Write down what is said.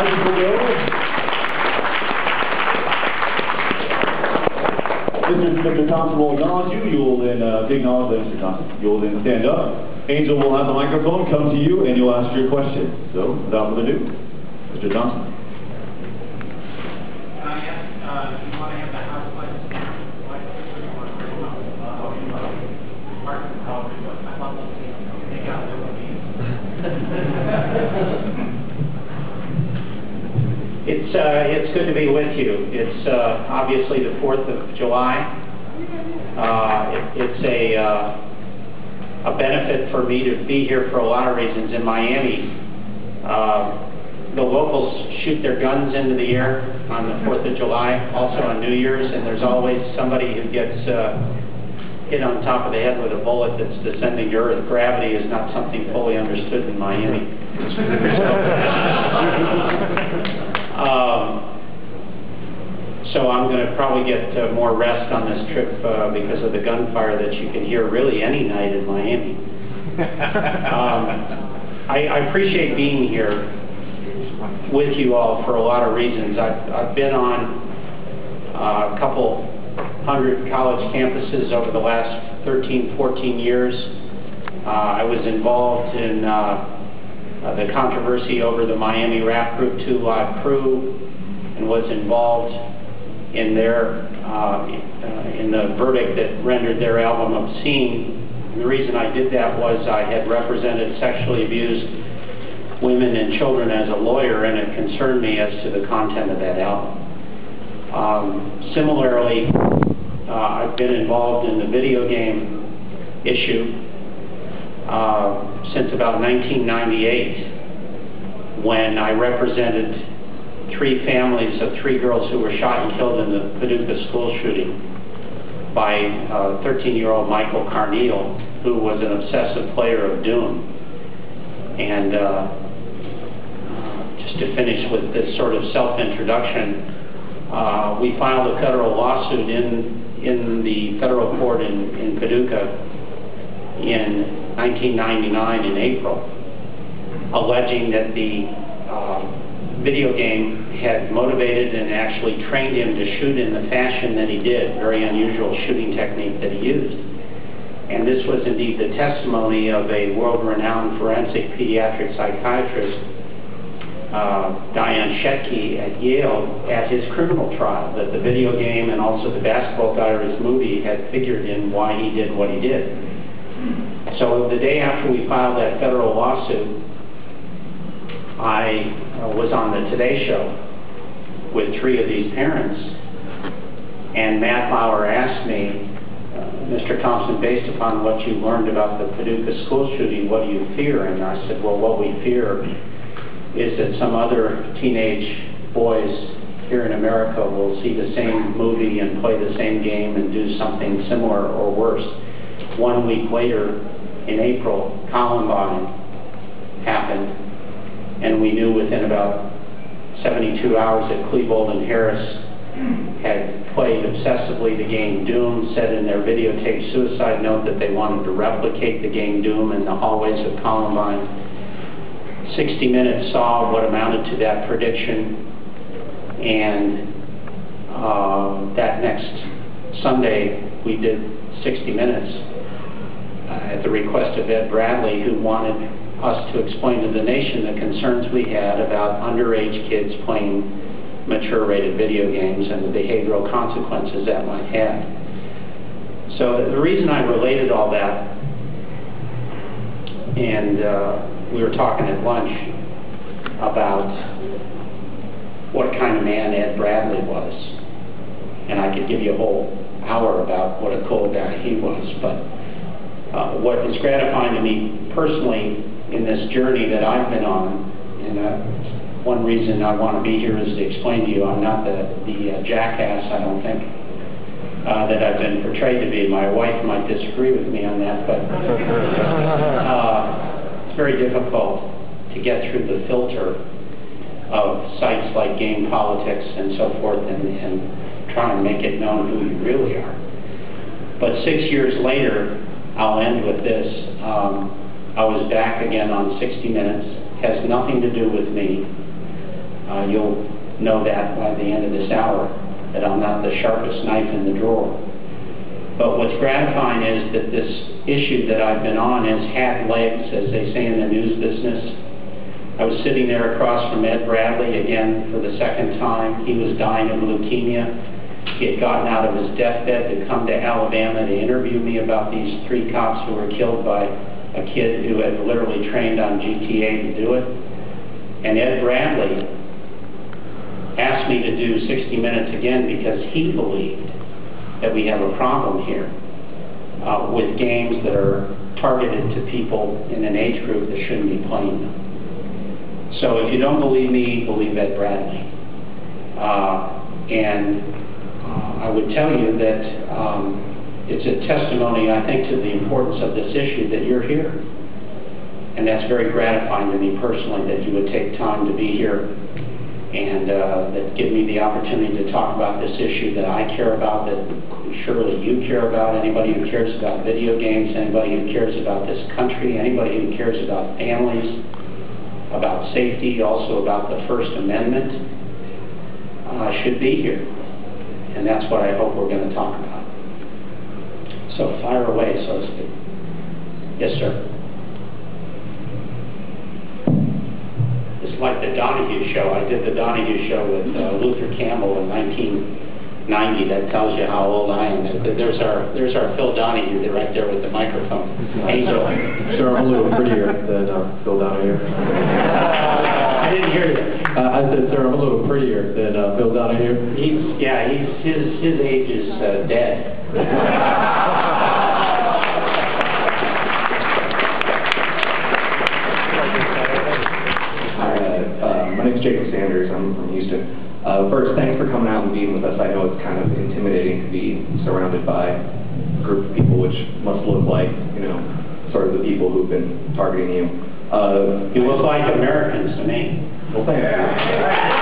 audience will go. Mr. Thompson will acknowledge you. You will then acknowledge Mr. Thompson. You will then stand up. Angel will have the microphone come to you, and you'll ask your question. So, without further ado, Mr. Thompson. You want to have the house lights? It's good to be with you. It's obviously the 4th of July. It's a benefit for me to be here for a lot of reasons. In Miami, the locals shoot their guns into the air on the 4th of July, also on New Year's, and there's always somebody who gets hit on top of the head with a bullet that's descending to earth. Gravity is not something fully understood in Miami. So I'm going to probably get more rest on this trip because of the gunfire that you can hear really any night in Miami. I appreciate being here with you all for a lot of reasons. I've been on a couple hundred college campuses over the last 13, 14 years. I was involved in the controversy over the Miami rap group 2 Live Crew, and was involved in their in the verdict that rendered their album obscene. And the reason I did that was I had represented sexually abused women and children as a lawyer, and it concerned me as to the content of that album. Similarly, I've been involved in the video game issue since about 1998, when I represented 3 families of 3 girls who were shot and killed in the Paducah school shooting by 13-year-old Michael Carneal, who was an obsessive player of Doom. And just to finish with this sort of self-introduction, we filed a federal lawsuit in the federal court in Paducah in 1999 in April, alleging that the video game had motivated and actually trained him to shoot in the fashion that he did, very unusual shooting technique that he used. And this was indeed the testimony of a world-renowned forensic pediatric psychiatrist, Diane Shetke at Yale, at his criminal trial, that the video game and also the Basketball Diaries movie had figured in why he did what he did. So the day after we filed that federal lawsuit, I was on the Today Show with 3 of these parents, and Matt Lauer asked me, Mr. Thompson, based upon what you learned about the Paducah school shooting, what do you fear? And I said, well, what we fear is that some other teenage boys here in America will see the same movie and play the same game and do something similar or worse. 1 week later, in April, Columbine happened, and we knew within about 72 hours that Klebold and Harris had played obsessively the game Doom, said in their videotaped suicide note that they wanted to replicate the game Doom in the hallways of Columbine. 60 Minutes saw what amounted to that prediction, and that next Sunday we did 60 Minutes at the request of Ed Bradley, who wanted us to explain to the nation the concerns we had about underage kids playing mature-rated video games and the behavioral consequences that might have. So the reason I related all that, and we were talking at lunch about what kind of man Ed Bradley was, and I could give you a whole hour about what a cool guy he was, but what is gratifying to me personally in this journey that I've been on, and one reason I want to be here is to explain to you I'm not the jackass, I don't think, that I've been portrayed to be. My wife might disagree with me on that, but it's very difficult to get through the filter of sites like Game Politics and so forth and try and make it known who you really are. But 6 years later, I'll end with this. I was back again on 60 Minutes. Has nothing to do with me. You'll know that by the end of this hour, that I'm not the sharpest knife in the drawer. But what's gratifying is that this issue that I've been on has had legs, as they say in the news business. I was sitting there across from Ed Bradley again for the second time. He was dying of leukemia. He had gotten out of his deathbed to come to Alabama to interview me about these 3 cops who were killed by a kid who had literally trained on GTA to do it. And Ed Bradley asked me to do 60 Minutes again because he believed that we have a problem here with games that are targeted to people in an age group that shouldn't be playing them. So if you don't believe me, believe Ed Bradley. I would tell you that it's a testimony, I think, to the importance of this issue that you're here. And that's very gratifying to me personally, that you would take time to be here and that give me the opportunity to talk about this issue that I care about, that surely you care about, anybody who cares about video games, anybody who cares about this country, anybody who cares about families, about safety, also about the First Amendment, should be here. And that's what I hope we're going to talk about. So fire away, so to speak. Yes, sir. It's like the Donahue Show. I did the Donahue Show with Luther Campbell in 1990. That tells you how old I am. There's our Phil Donahue right there with the microphone. Angel. Sir, I'm a little prettier than Phil Donahue. I didn't hear you. I said, sir, I'm a little prettier than Phil Donahue. His age is dead. My name's Jack Thompson. I'm from Houston. First, thanks for coming out and being with us. I know it's kind of intimidating to be surrounded by a group of people which must look like, sort of the people who've been targeting you. You look like Americans to me. Well, thanks.